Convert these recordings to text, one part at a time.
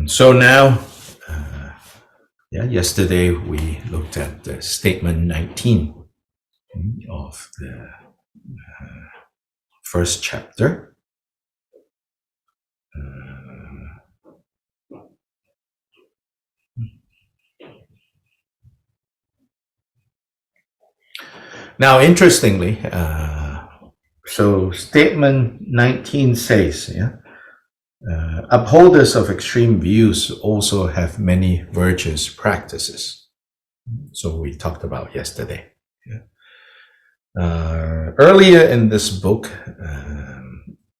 So now, yesterday we looked at the statement 19 of the first chapter. Now, interestingly, so statement 19 says, upholders of extreme views also have many virtuous practices. So we talked about yesterday. Earlier in this book,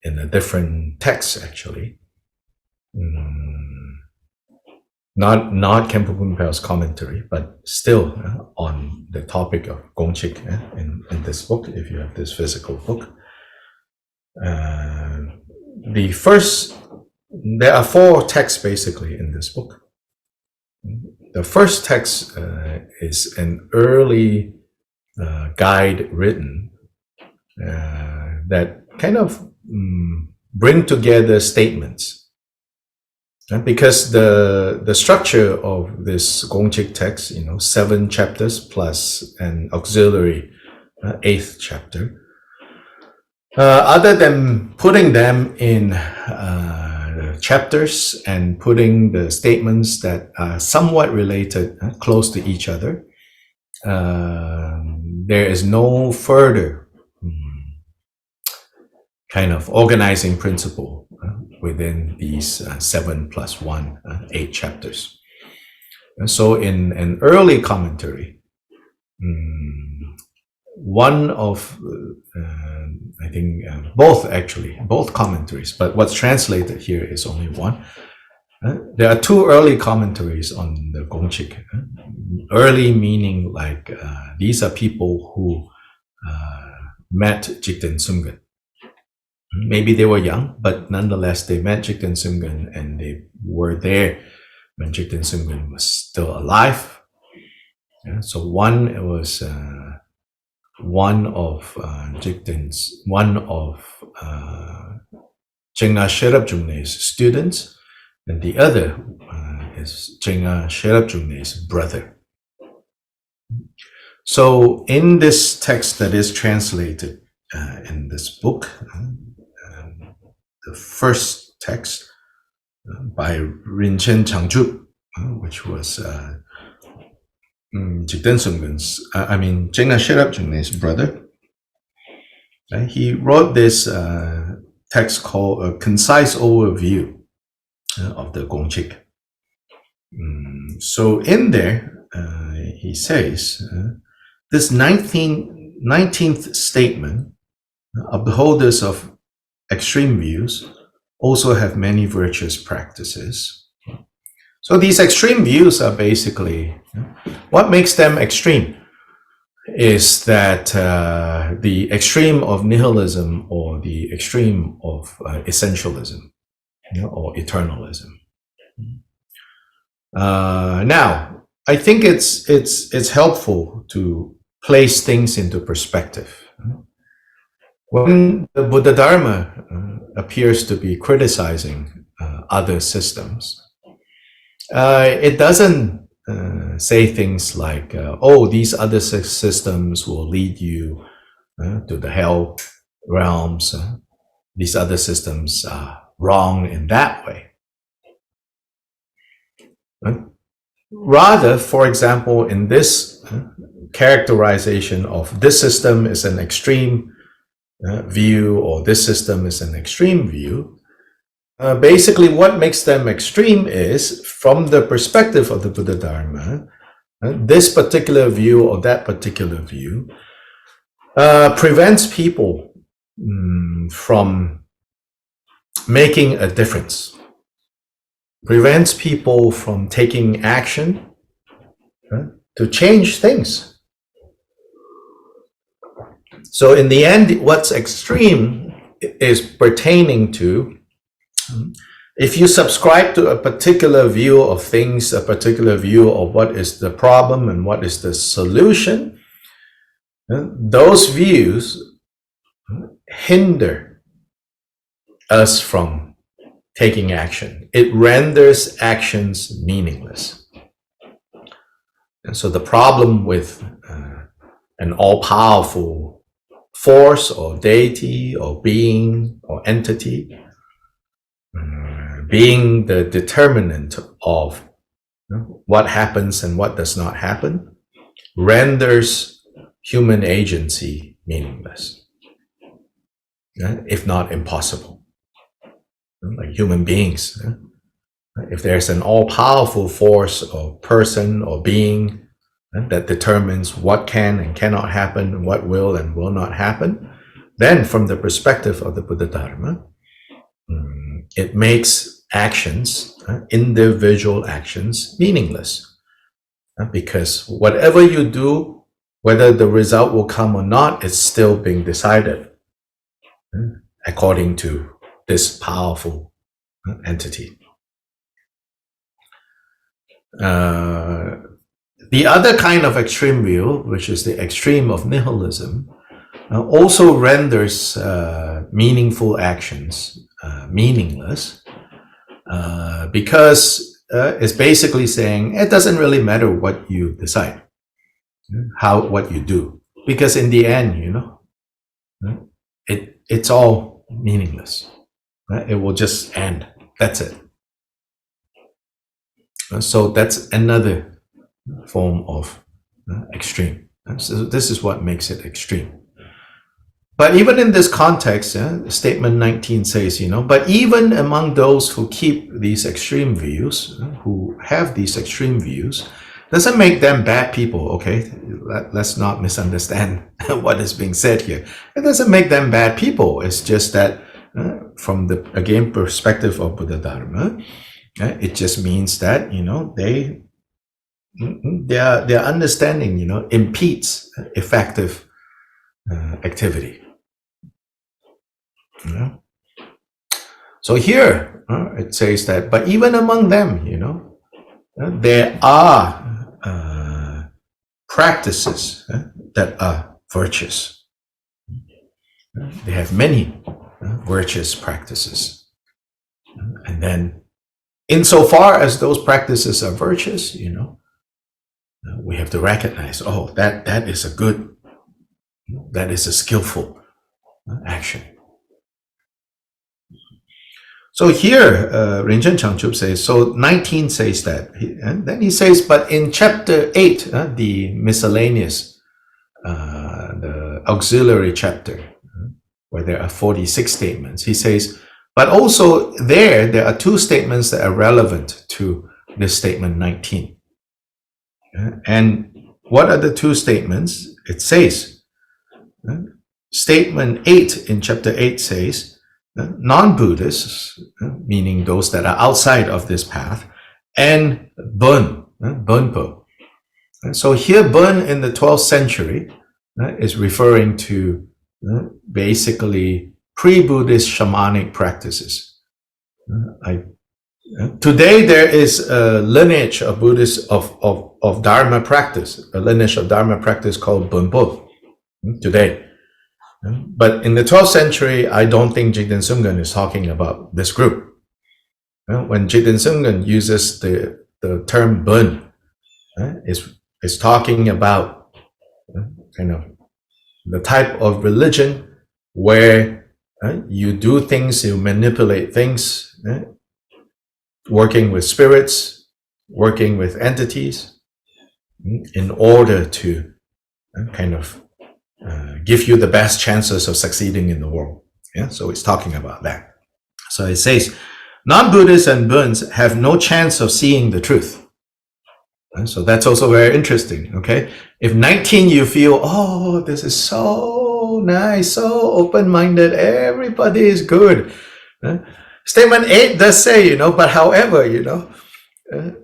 in a different text actually, not Khenpo Kunpal's commentary, but still on the topic of Gongchik in this book, if you have this physical book. There are four texts basically in this book. The first text is an early guide written that kind of bring together statements. Because the structure of this Gongchik text, 7 chapters plus an auxiliary 8th chapter, other than putting them in chapters and putting the statements that are somewhat related, close to each other, there is no further kind of organizing principle within these 7 plus 1, 8 chapters. And so in an early commentary, one of, I think both commentaries, but what's translated here is only one. There are 2 early commentaries on the Gongchik. Early meaning like these are people who met Jigten Sumgen. Maybe they were young, but nonetheless they met Jigten Sumgen and they were there when Jigten Sumgen was still alive. So one was one of Jingna Sherab Jungne's students, and the other is Jingna Sherab Jungne's brother. So in this text that is translated in this book, the first text by Rinchen Changju, which was Jigten Sumgen's, Jingna Sherab Jungne's brother. He wrote this text called A Concise Overview of the Gongchik. So in there, he says, this 19th statement, upholders of extreme views also have many virtuous practices. So these extreme views are basically, what makes them extreme is that the extreme of nihilism or the extreme of essentialism, or eternalism. Now, I think it's helpful to place things into perspective. When the Buddha Dharma appears to be criticizing other systems, it doesn't say things like, oh, these other systems will lead you to the hell realms. These other systems are wrong in that way. Rather, for example, in this characterization of this system is an extreme view, or this system is an extreme view, basically what makes them extreme is, from the perspective of the Buddha Dharma, this particular view or that particular view prevents people from making a difference, prevents people from taking action to change things. So in the end, what's extreme is pertaining to, if you subscribe to a particular view of things, a particular view of what is the problem and what is the solution, those views hinder us from taking action. It renders actions meaningless. And so the problem with an all-powerful force or deity or being or entity being the determinant of what happens and what does not happen renders human agency meaningless, if not impossible. Like human beings, if there's an all-powerful force or person or being that determines what can and cannot happen, what will and will not happen, then from the perspective of the Buddha Dharma, it makes actions, individual actions, meaningless. Because whatever you do, whether the result will come or not, it's still being decided according to this powerful entity. The other kind of extreme view, which is the extreme of nihilism, also renders meaningful actions meaningless, because it's basically saying it doesn't really matter what you decide, what you do, because in the end, it's all meaningless. It will just end. That's it. So that's another form of extreme. So this is what makes it extreme. But even in this context, statement 19 says, but even among those who keep these extreme views, who have these extreme views, doesn't make them bad people, okay? Let's not misunderstand what is being said here. It doesn't make them bad people. It's just that from the, again, perspective of Buddha Dharma, it just means that, their understanding, impedes effective activity. So here it says that, but even among them, there are practices that are virtuous. They have many virtuous practices. And then, insofar as those practices are virtuous, we have to recognize, oh, that is a good, that is a skillful action. So here, Rinchen Changchup says, so 19 says that, and then he says, but in chapter 8, the miscellaneous, the auxiliary chapter, where there are 46 statements, he says, but also there are two statements that are relevant to this statement 19. And what are the two statements? It says, statement 8 in chapter 8 says, non-Buddhists, meaning those that are outside of this path, and Bunpo. So here, Bun in the 12th century is referring to basically pre-Buddhist shamanic practices. Today there is a lineage of Buddhist of Dharma practice, a lineage of Dharma practice called Bunpo today. But in the 12th century, I don't think Jigten Sumgön is talking about this group. When Jigten Sumgön uses the term Bun, is talking about kind of the type of religion where you do things, you manipulate things, working with spirits, working with entities, in order to kind of give you the best chances of succeeding in the world. So it's talking about that. So it says, non-Buddhists and Buns have no chance of seeing the truth. So that's also very interesting, okay? If 19 you feel, oh, this is so nice, so open-minded, everybody is good. Statement 8 does say, but however,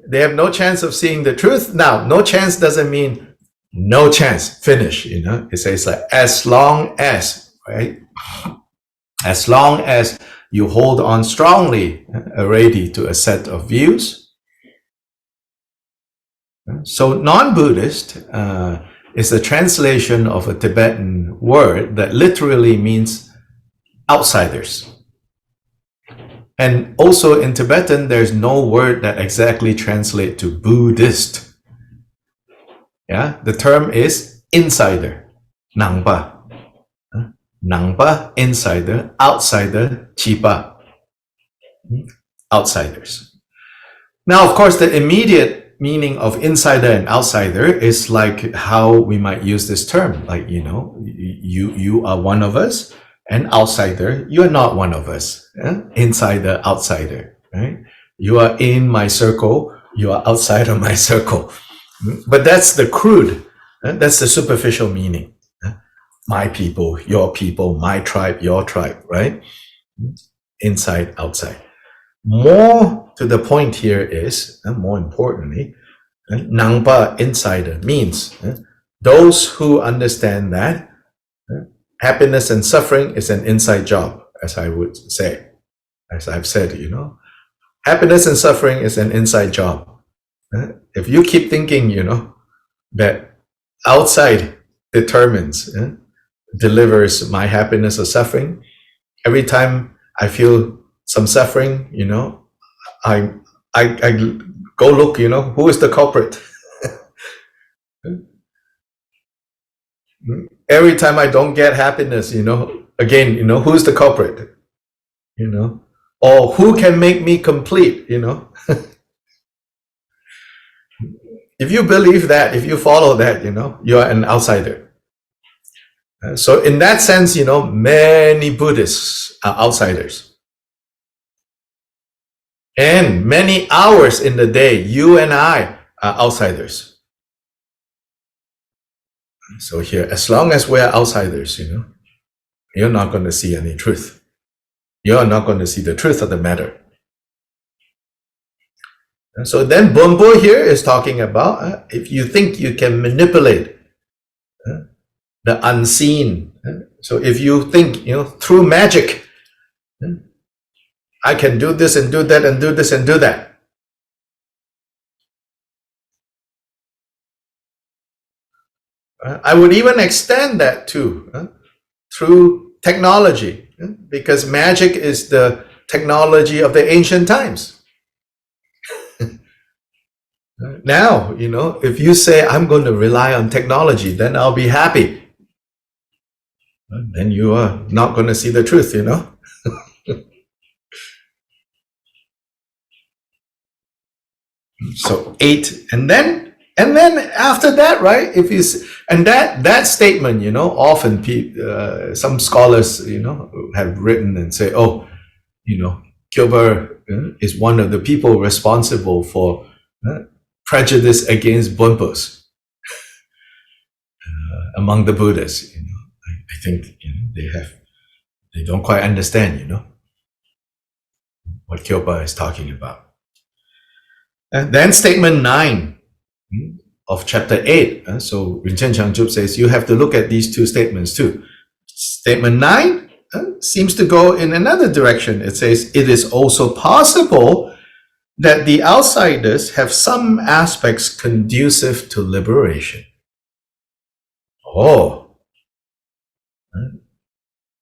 they have no chance of seeing the truth. Now, no chance doesn't mean no chance, finish, It says like, as long as, right? As long as you hold on strongly, ready to a set of views. So non-Buddhist is a translation of a Tibetan word that literally means outsiders. And also in Tibetan, there's no word that exactly translates to Buddhist. Yeah, the term is insider, nangpa. Nangpa, insider, outsider, chipa, outsiders. Now, of course, the immediate meaning of insider and outsider is like how we might use this term. Like, you know, you are one of us, and outsider, you are not one of us. Insider, outsider, right? You are in my circle, you are outside of my circle. But that's the crude, that's the superficial meaning. My people, my tribe, your tribe, right? Inside, outside. More to the point here is, more importantly, Nangpa, insider, means those who understand that happiness and suffering is an inside job, as I would say, as I've said, you know. Happiness and suffering is an inside job. If you keep thinking, you know, that outside determines, delivers my happiness or suffering, every time I feel some suffering, you know, I go look, you know, who is the culprit? Every time I don't get happiness, you know, again, you know, who's the culprit? You know, or who can make me complete, you know? If you believe that, if you follow that, you know, you are an outsider. So in that sense, you know, many Buddhists are outsiders. And many hours in the day, you and I are outsiders. So here, as long as we're outsiders, you know, you're not going to see any truth. You're not going to see the truth of the matter. So then Bumbo here is talking about if you think you can manipulate the unseen. So if you think, you know, through magic, I can do this and do that and do this and do that. I would even extend that too, through technology, because magic is the technology of the ancient times. Now, you know, if you say, I'm going to rely on technology, then I'll be happy. Then you are not going to see the truth, you know. So 8, and then after that, right? If you and that statement, you know, often some scholars, you know, have written and say, oh, you know, Kyoba is one of the people responsible for prejudice against Bonpos among the Buddhists. You know, I think, you know, they don't quite understand, you know, what Kyoba is talking about. And then statement 9 of chapter 8. So Rinchen Changchup says you have to look at these two statements too. Statement 9 seems to go in another direction. It says it is also possible that the outsiders have some aspects conducive to liberation. Oh.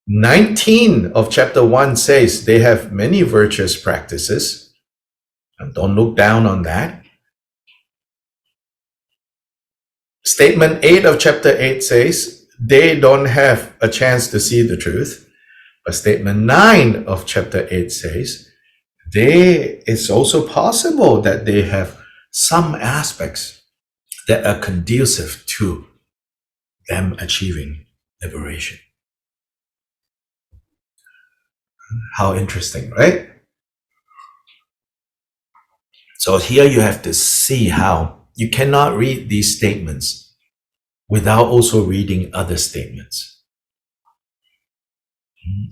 19 of chapter 1 says they have many virtuous practices. Don't look down on that. Statement 8 of chapter 8 says they don't have a chance to see the truth. But statement 9 of chapter 8 says it's also possible that they have some aspects that are conducive to them achieving liberation. How interesting, right? So here you have to see how you cannot read these statements without also reading other statements.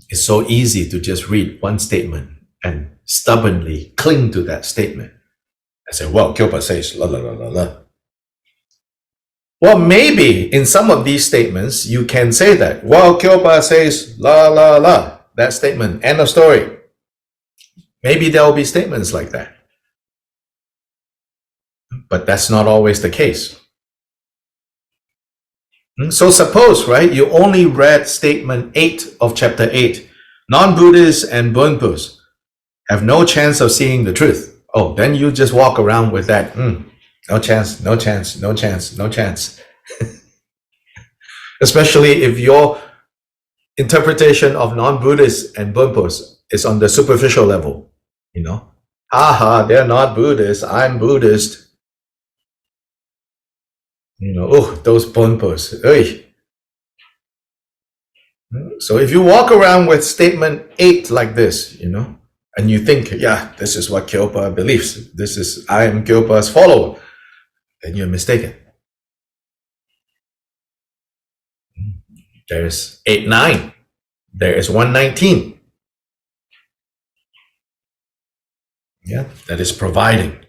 It's so easy to just read one statement and stubbornly cling to that statement and say, well, Kyopa says la la la la la. Well, maybe in some of these statements you can say that, well, Kyopa says la la la, that statement, end of story. Maybe there will be statements like that. But that's not always the case. So suppose, right, you only read statement 8 of chapter 8, non-Buddhists and Bonpos have no chance of seeing the truth. Oh, then you just walk around with that. No chance, no chance, no chance, no chance. Especially if your interpretation of non-Buddhists and Bunpos is on the superficial level, you know. Aha, they're not Buddhist, I'm Buddhist. You know, oh, those Bunpos. Hey. So if you walk around with statement 8 like this, you know, and you think, yeah, this is what Khenpo believes, this is, I am Khenpo's follower, then you're mistaken. There's 8-9. There is 119. Yeah, that is providing.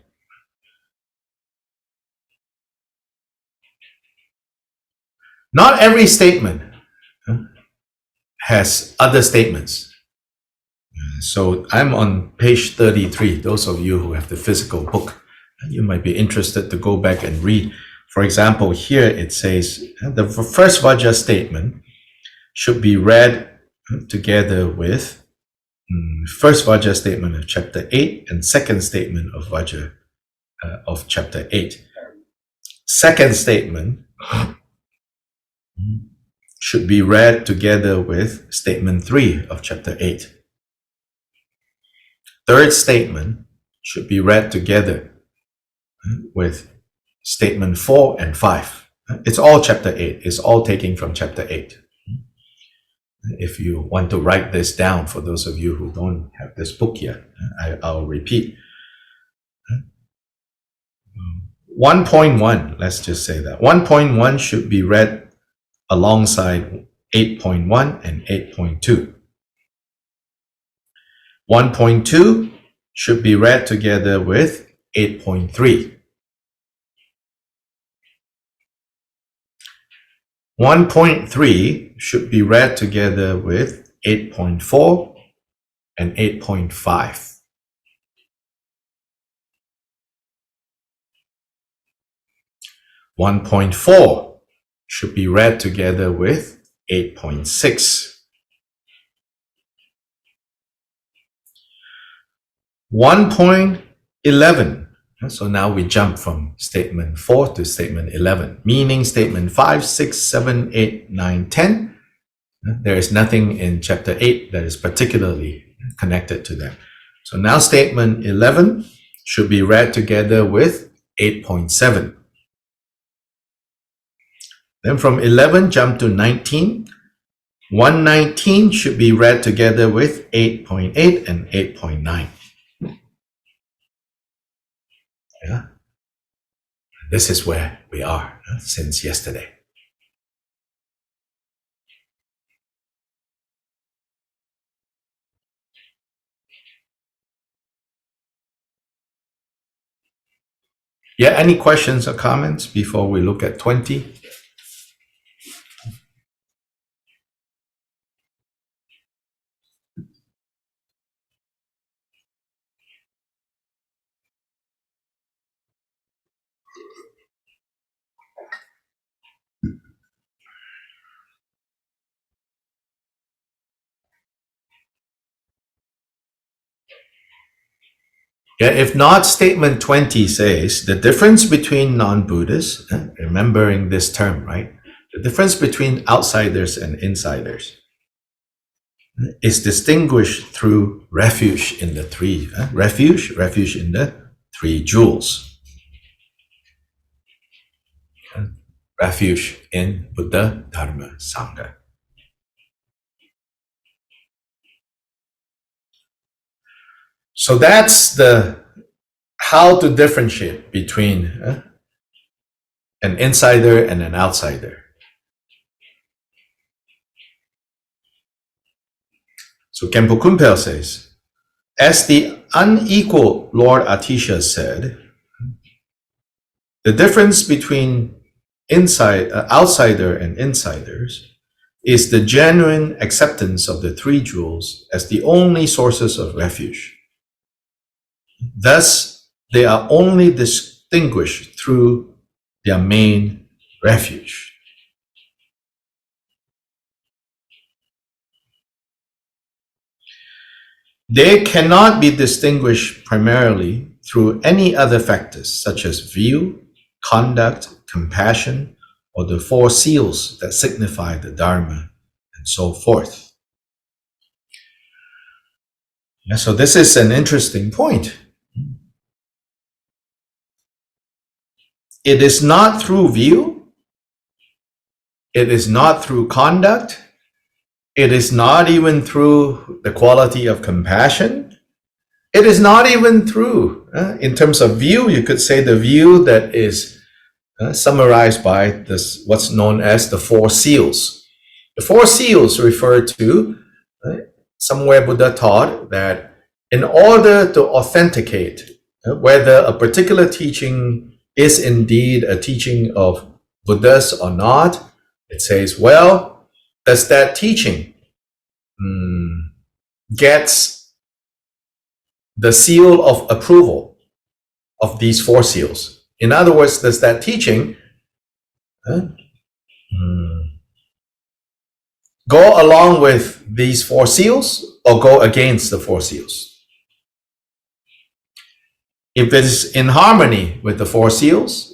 Not every statement has other statements. So I'm on page 33. Those of you who have the physical book, you might be interested to go back and read. For example, here it says the first Vajra statement should be read together with first Vajra statement of chapter 8 and second statement of Vajra of chapter 8. Second statement should be read together with statement 3 of chapter 8. Third statement should be read together with statement 4 and 5. It's all chapter 8. It's all taken from chapter 8. If you want to write this down, for those of you who don't have this book yet, I'll repeat. 1.1, let's just say that. 1.1 should be read alongside 8.1 and 8.2. 1.2 should be read together with 8.3. 1.3 should be read together with 8.4 and 8.5. 1.4 should be read together with 8.6. 1.11. So now we jump from statement 4 to statement 11, meaning statement 5, 6, 7, 8, 9, 10. There is nothing in chapter 8 that is particularly connected to them. So now statement 11 should be read together with 8.7. Then from 11 jump to 19. 119 should be read together with 8.8 and 8.9. Yeah. This is where we are since yesterday. Yeah, any questions or comments before we look at 20? Yeah, if not, statement 20 says the difference between non-Buddhists, remembering this term, right? The difference between outsiders and insiders is distinguished through refuge in the three, refuge in the three jewels. Refuge in Buddha, Dharma, Sangha. So that's the how to differentiate between an insider and an outsider. So Khenpo Kunpal says, as the unequal Lord Atisha said, the difference between outsider and insiders is the genuine acceptance of the three jewels as the only sources of refuge. Thus, they are only distinguished through their main refuge. They cannot be distinguished primarily through any other factors such as view, conduct, compassion, or the four seals that signify the Dharma, and so forth. Yeah, so this is an interesting point. It is not through view, it is not through conduct, it is not even through the quality of compassion, it is not even through, in terms of view, you could say the view that is summarized by this, what's known as the four seals. The four seals refer to, somewhere Buddha taught that in order to authenticate whether a particular teaching is indeed a teaching of Buddhas or not, it says, well, does that teaching gets the seal of approval of these four seals? In other words, does that teaching go along with these four seals or go against the four seals? If it is in harmony with the four seals,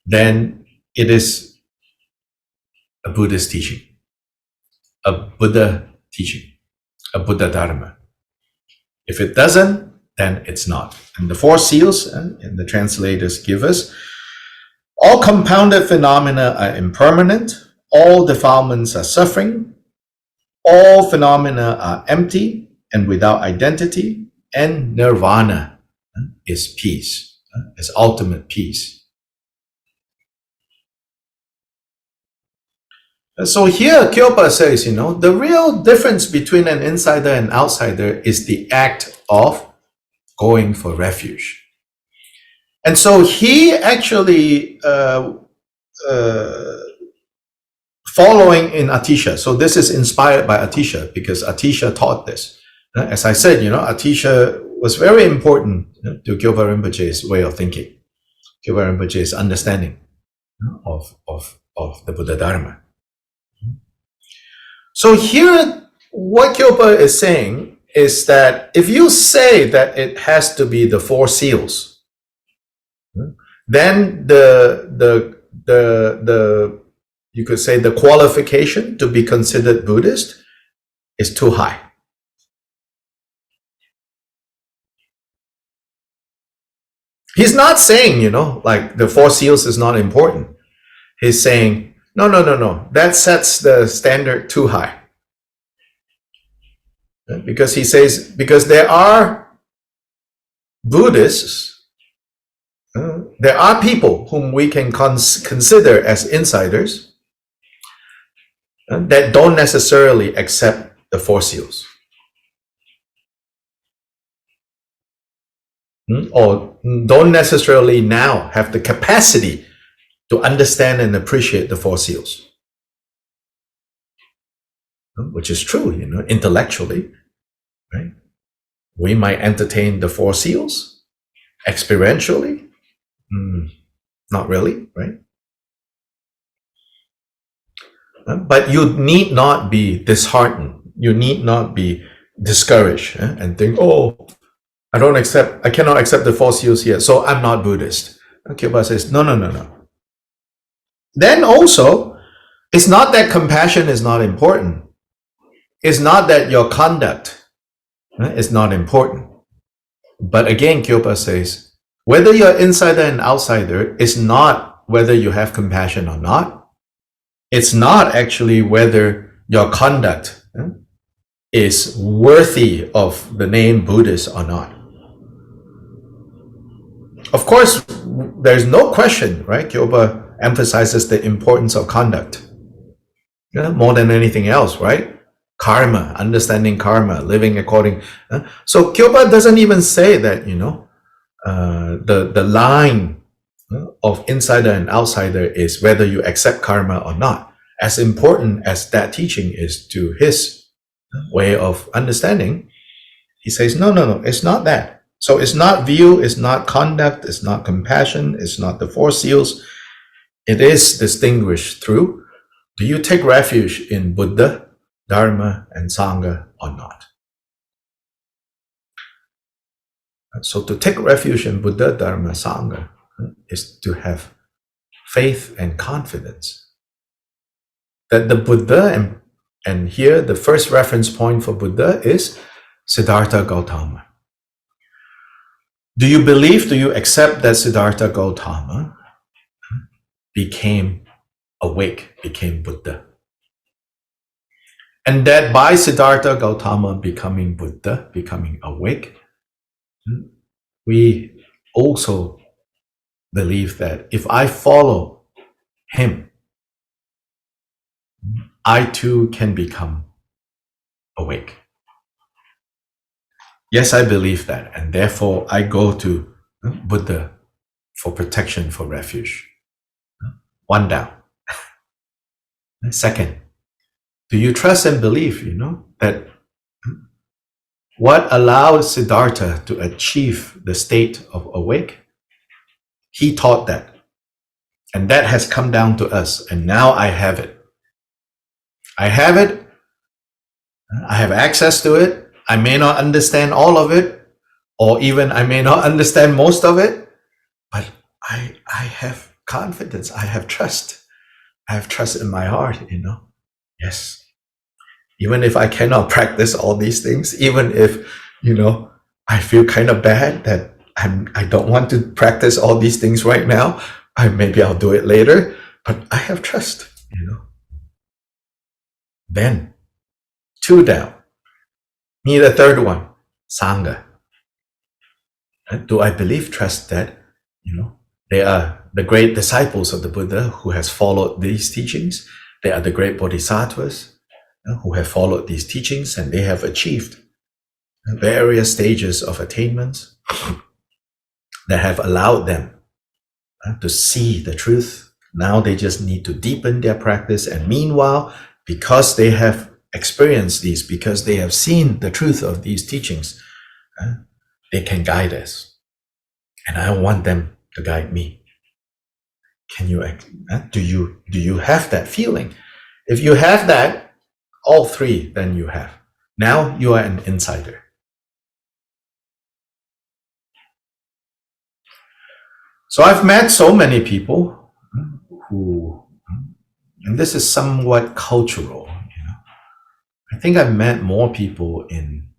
then it is a Buddhist teaching, a Buddha teaching, a Buddha Dharma. If it doesn't, then it's not. And the four seals, and the translators give us, all compounded phenomena are impermanent, all defilements are suffering, all phenomena are empty and without identity, and nirvana is peace, is ultimate peace. So here Kyopa says, the real difference between an insider and outsider is the act of going for refuge. And so he actually, following in Atisha, so this is inspired by Atisha because Atisha taught this. As I said, Atisha was very important to Kyopa Rinpoche's way of thinking, Kyopa Rinpoche's understanding of the Buddha Dharma. So here, what Kyopa is saying is that if you say that it has to be the four seals, then the you could say the qualification to be considered Buddhist is too high. He's not saying, like the four seals is not important. He's saying, no. That sets the standard too high. Because he says, because there are Buddhists, there are people whom we can consider as insiders that don't necessarily accept the four seals. Or don't necessarily now have the capacity to understand and appreciate the four seals. Which is true, intellectually, right? We might entertain the four seals. Experientially, not really, right? But you need not be disheartened. You need not be discouraged and think, oh, I cannot accept the four seals here, so I'm not Buddhist. Kyopa says, no. Then also, it's not that compassion is not important. It's not that your conduct is not important. But again, Kyopa says, whether you're insider and outsider is not whether you have compassion or not. It's not actually whether your conduct is worthy of the name Buddhist or not. Of course, there's no question, right? Kyopa emphasizes the importance of conduct more than anything else, right? Karma, understanding karma, living according. So Kyopa doesn't even say that, the line of insider and outsider is whether you accept karma or not. As important as that teaching is to his way of understanding, he says, no, it's not that. So it's not view, it's not conduct, it's not compassion, it's not the four seals. It is distinguished through, do you take refuge in Buddha, Dharma, and Sangha or not? So to take refuge in Buddha, Dharma, Sangha is to have faith and confidence that the Buddha, and here the first reference point for Buddha is Siddhartha Gautama. Do you believe, do you accept that Siddhartha Gautama became awake, became Buddha? And that by Siddhartha Gautama becoming Buddha, becoming awake, we also believe that if I follow him, I too can become awake. Yes, I believe that, and therefore I go to Buddha for protection, for refuge. One down. Second, do you trust and believe, that what allows Siddhartha to achieve the state of awake? He taught that. And that has come down to us. And now I have it. I have it. I have access to it. I may not understand all of it, or even I may not understand most of it, but I have confidence. I have trust. I have trust in my heart, Yes. Even if I cannot practice all these things, even if, I feel kind of bad that I don't want to practice all these things right now, maybe I'll do it later, but I have trust, Then, two down. Need a third one, Sangha. Do I believe, trust that, they are the great disciples of the Buddha who has followed these teachings. They are the great bodhisattvas who have followed these teachings, and they have achieved various stages of attainments that have allowed them to see the truth. Now they just need to deepen their practice, and meanwhile, because they have experienced these, because they have seen the truth of these teachings, they can guide us. And I want them to guide me. Can you, do you have that feeling? If you have that, all three, then you have. Now you are an insider. So I've met so many people who, and this is somewhat cultural, I think I've met more people in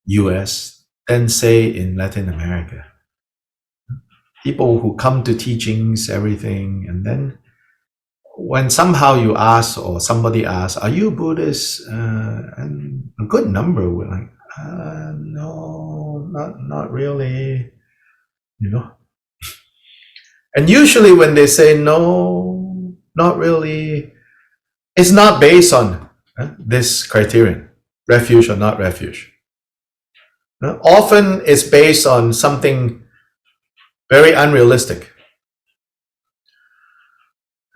US than say in Latin America. People who come to teachings, everything, and then when somehow you ask or somebody asks, are you Buddhist? And a good number were like, no, not really, And usually when they say no, not really, it's not based on this criterion, refuge or not refuge. Often it's based on something very unrealistic.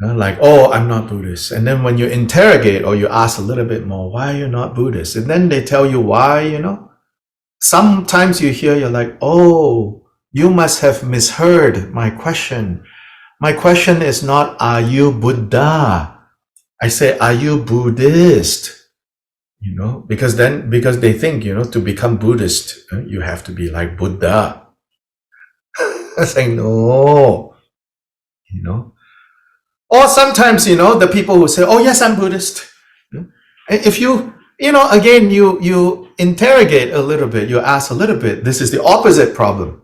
Like, oh, I'm not Buddhist. And then when you interrogate or you ask a little bit more, why are you not Buddhist? And then they tell you why, Sometimes you hear, you're like, oh, you must have misheard my question. My question is not, are you Buddha? I say, are you Buddhist? Because they think, to become Buddhist, you have to be like Buddha. I say, no, Or sometimes, the people who say, oh, yes, I'm Buddhist. If you, again, you interrogate a little bit, you ask a little bit, this is the opposite problem.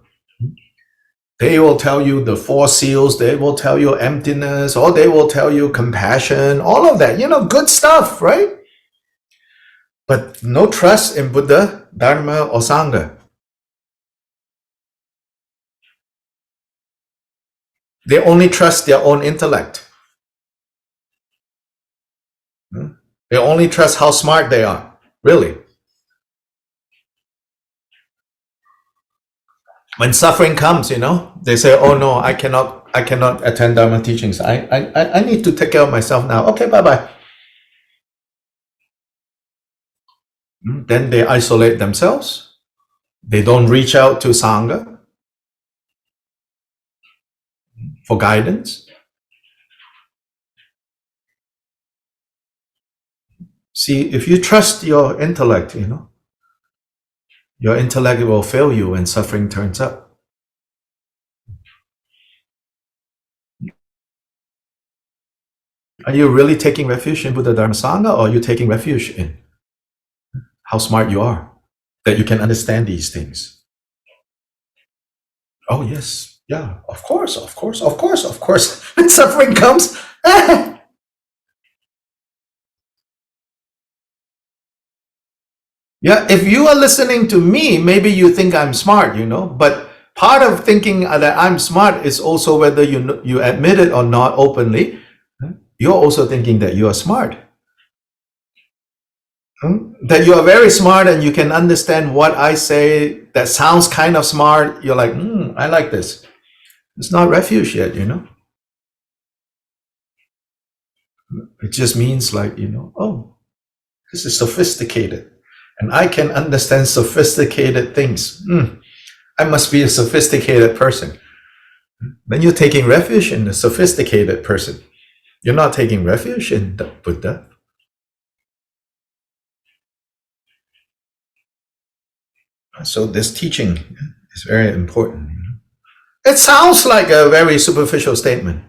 They will tell you the four seals, they will tell you emptiness, or they will tell you compassion, all of that, good stuff, right? But no trust in Buddha, Dharma, or Sangha. They only trust their own intellect. They only trust how smart they are, really. When suffering comes, they say, oh no, I cannot attend Dharma teachings. I need to take care of myself now. Okay, bye-bye. Then they isolate themselves. They don't reach out to Sangha for guidance. See, if you trust your intellect, Your intellect will fail you when suffering turns up. Are you really taking refuge in Buddha Dharma Sangha, or are you taking refuge in how smart you are, that you can understand these things? Oh, yes. Yeah, of course, of course, of course, of course. When suffering comes, yeah, if you are listening to me, maybe you think I'm smart, but part of thinking that I'm smart is also whether you admit it or not openly. You're also thinking that you are smart. That you are very smart and you can understand what I say that sounds kind of smart. You're like, I like this. It's not refuge yet, It just means like, oh, this is sophisticated. And I can understand sophisticated things. I must be a sophisticated person. Then you're taking refuge in the sophisticated person. You're not taking refuge in the Buddha. So this teaching is very important. It sounds like a very superficial statement.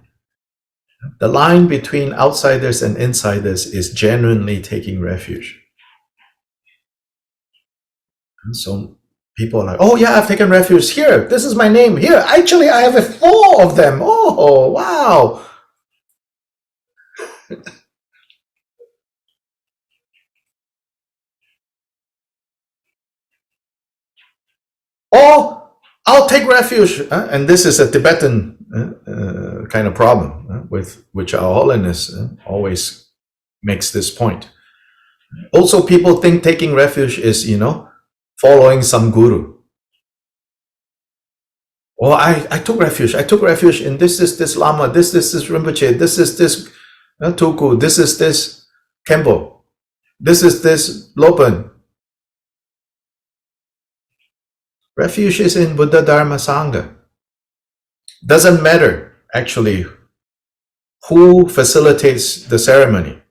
The line between outsiders and insiders is genuinely taking refuge. And so people are like, oh yeah, I've taken refuge here. This is my name here. Actually, I have 4 of them. Oh, wow. Or I'll take refuge. And this is a Tibetan kind of problem with which Our Holiness always makes this point. Also, people think taking refuge is, following some guru. Oh, I took refuge. I took refuge in this Lama, this Rinpoche, this Tuku, this Khenpo, this Lopan. Refuge is in Buddha Dharma Sangha. Doesn't matter, actually, who facilitates the ceremony.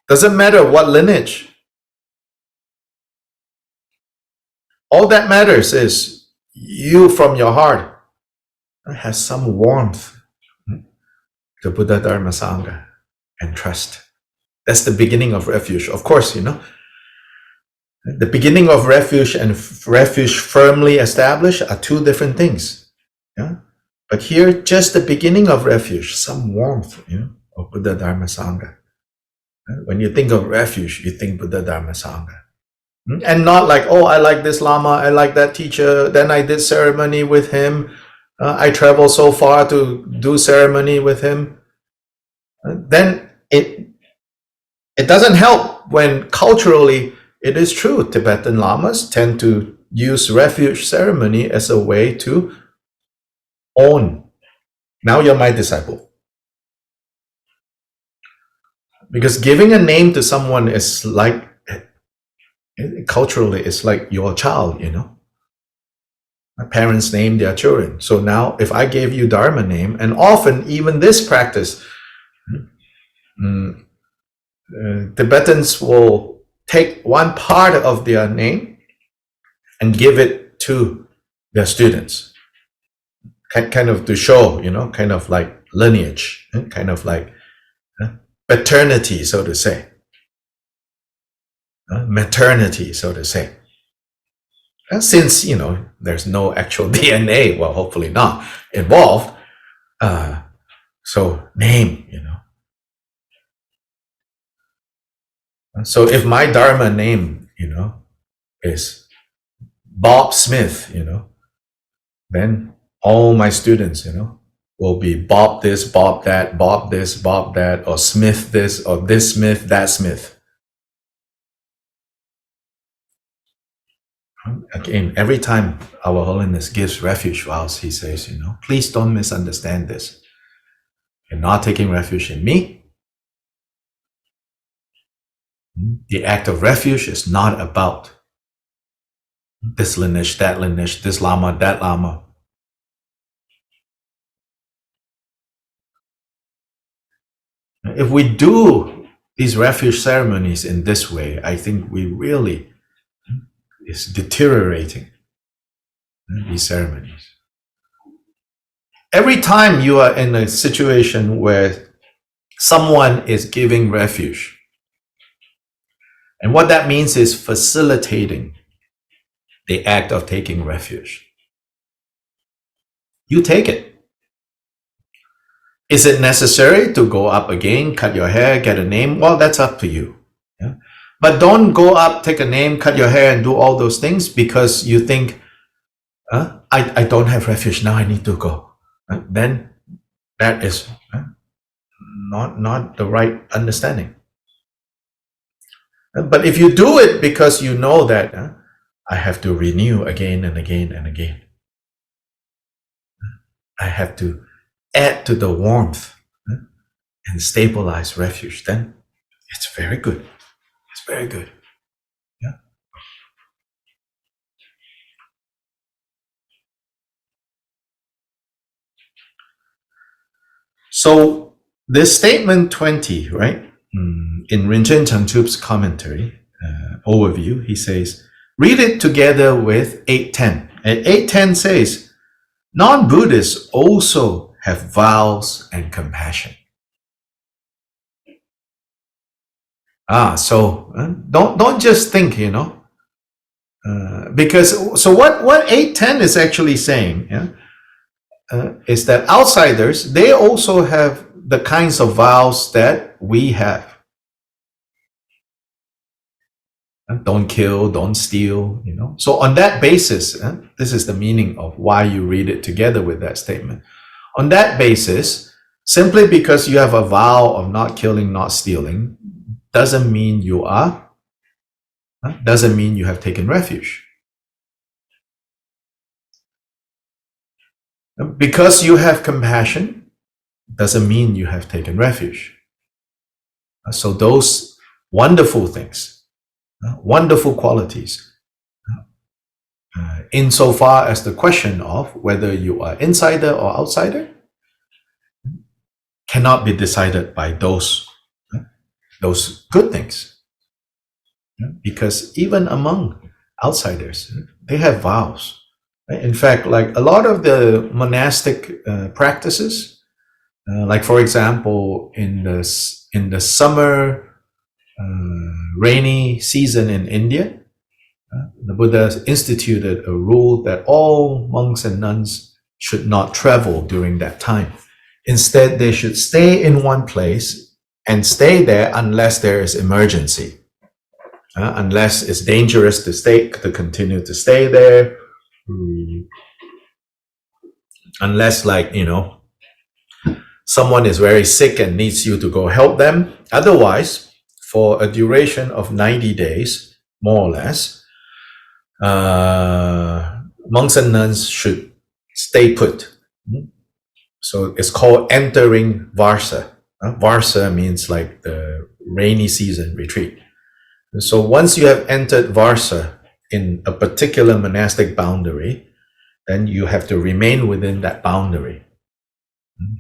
Doesn't matter what lineage. All that matters is you from your heart has some warmth to Buddha Dharma Sangha and trust. That's the beginning of refuge. Of course, the beginning of refuge and refuge firmly established are 2 different things. Yeah. But here, just the beginning of refuge, some warmth, of Buddha Dharma Sangha. When you think of refuge, you think Buddha Dharma Sangha. And not like, oh, I like this Lama, I like that teacher, then I did ceremony with him, I traveled so far to do ceremony with him. Then it doesn't help when culturally it is true. Tibetan Lamas tend to use refuge ceremony as a way to own. Now you're my disciple. Because giving a name to someone is like, culturally, it's like your child, My parents name their children. So now if I gave you Dharma name, and often even this practice, Tibetans will take one part of their name and give it to their students, kind of to show, kind of like lineage, kind of like paternity, so to say, maternity, so to say. Since, there's no actual DNA, well, hopefully not, involved, so name, So if my Dharma name, is Bob Smith, then all my students, will be Bob this, Bob that, Bob this, Bob that, or Smith this, or this Smith, that Smith. Again, every time Our Holiness gives refuge vows, he says, please don't misunderstand this. You're not taking refuge in me. The act of refuge is not about this lineage, this Lama, that Lama. If we do these refuge ceremonies in this way, I think we really is deteriorating these ceremonies. Every time you are in a situation where someone is giving refuge, and what that means is facilitating the act of taking refuge, you take it. Is it necessary to go up again, cut your hair, get a name? Well, that's up to you. Yeah? But don't go up, take a name, cut your hair, and do all those things because you think, I don't have refuge, now I need to go. Then that is not the right understanding. But if you do it because you know that I have to renew again and again and again, I have to add to the warmth and stabilize refuge, then it's very good. It's very good. Yeah. So this statement 20, right? In Rinchen Changchup's commentary overview, he says, read it together with 810. And 810 says, non-Buddhists also have vows and compassion. So don't just think, because so what 810 is actually saying is that outsiders, they also have the kinds of vows that we have. Don't kill, don't steal, So on that basis, this is the meaning of why you read it together with that statement. On that basis, simply because you have a vow of not killing, not stealing, doesn't mean you are, doesn't mean you have taken refuge. Because you have compassion, doesn't mean you have taken refuge. So those wonderful things, wonderful qualities, insofar as the question of whether you are insider or outsider, cannot be decided by those good things. Because even among outsiders, they have vows. In fact, like a lot of the monastic practices, like for example, in the summer rainy season in India, the Buddha instituted a rule that all monks and nuns should not travel during that time. Instead, they should stay in one place and stay there unless there is emergency, unless it's dangerous to continue to stay there, unless someone is very sick and needs you to go help them. Otherwise, for a duration of 90 days, more or less, monks and nuns should stay put. So it's called entering Varsa. Varsa means like the rainy season retreat. So once you have entered Varsa in a particular monastic boundary, then you have to remain within that boundary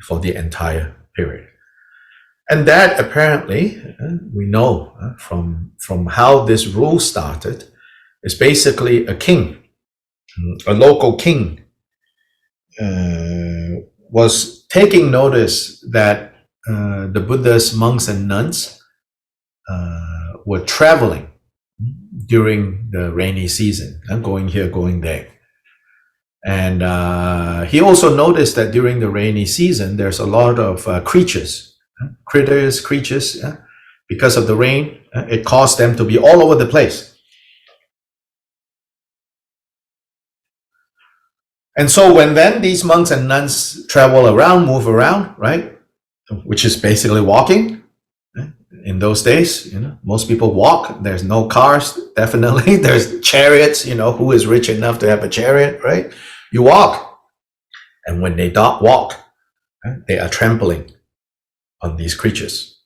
for the entire period. And that apparently, we know from how this rule started, is basically a king, a local king, was taking notice that the Buddha's monks and nuns were traveling during the rainy season, going here, going there. And he also noticed that during the rainy season, there's a lot of creatures, because of the rain, it caused them to be all over the place. And so when then these monks and nuns travel around, move around, right, which is basically walking, in those days, most people walk. There's no cars, definitely. There's chariots, who is rich enough to have a chariot, right? You walk. And when they don't walk, they are trampling on these creatures.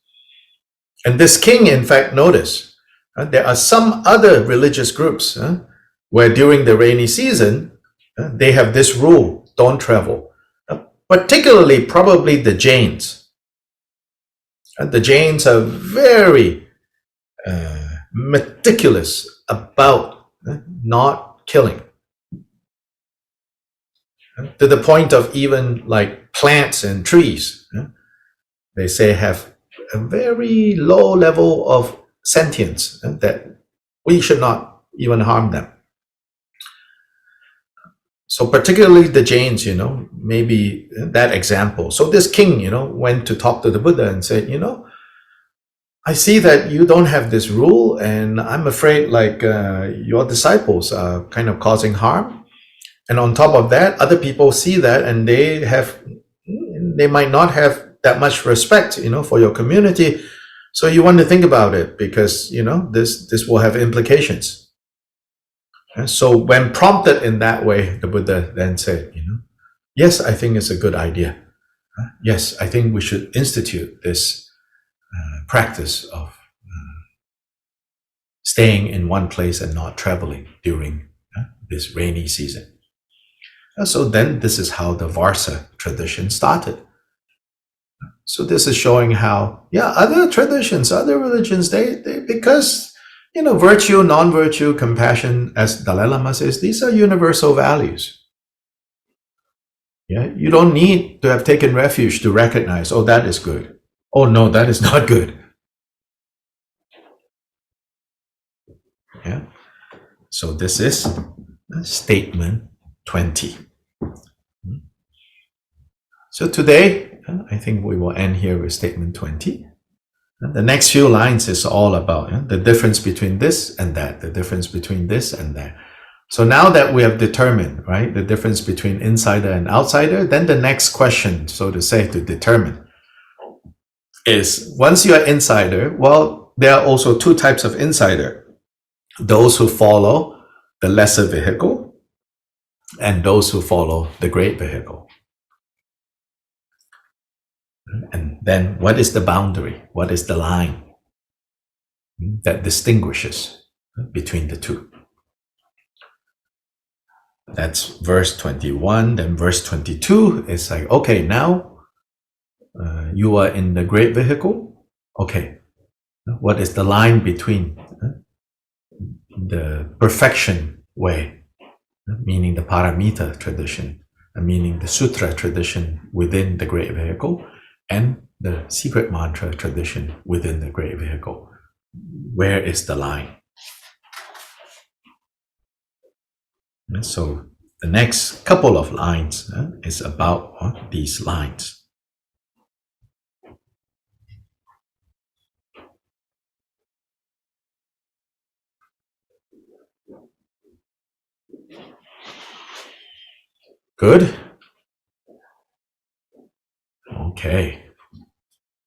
And this king, in fact, noticed there are some other religious groups where during the rainy season, they have this rule, don't travel. Particularly, probably the Jains. The Jains are very meticulous about not killing. To the point of even like plants and trees, they say have a very low level of sentience, that we should not even harm them. So particularly the Jains, maybe that example. So this king, went to talk to the Buddha and said, I see that you don't have this rule, and I'm afraid like your disciples are kind of causing harm. And on top of that, other people see that, and they might not have that much respect, for your community. So you want to think about it, because this will have implications. And so when prompted in that way, the Buddha then said, yes, I think it's a good idea. Yes, I think we should institute this practice of staying in one place and not traveling during this rainy season. So then this is how the Vajra tradition started. So this is showing how, other traditions, other religions, they because, virtue, non-virtue, compassion, as Dalai Lama says, these are universal values. Yeah, you don't need to have taken refuge to recognize, oh, that is good. Oh, no, that is not good. Yeah. So this is statement 20. So today, I think we will end here with statement 20. The next few lines is all about the difference between this and that, the difference between this and that. So now that we have determined, right, the difference between insider and outsider, then the next question, so to say, to determine is, once you are insider, well, there are also two types of insider. Those who follow the lesser vehicle and those who follow the great vehicle. And then what is the boundary? What is the line that distinguishes between the two? That's verse 21. Then verse 22 is like, okay, now you are in the great vehicle. Okay, what is the line between the perfection way, meaning the paramita tradition, meaning the sutra tradition within the great vehicle, and the secret mantra tradition within the great vehicle? Where is the line? And so the next couple of lines is about these lines. Good? Okay.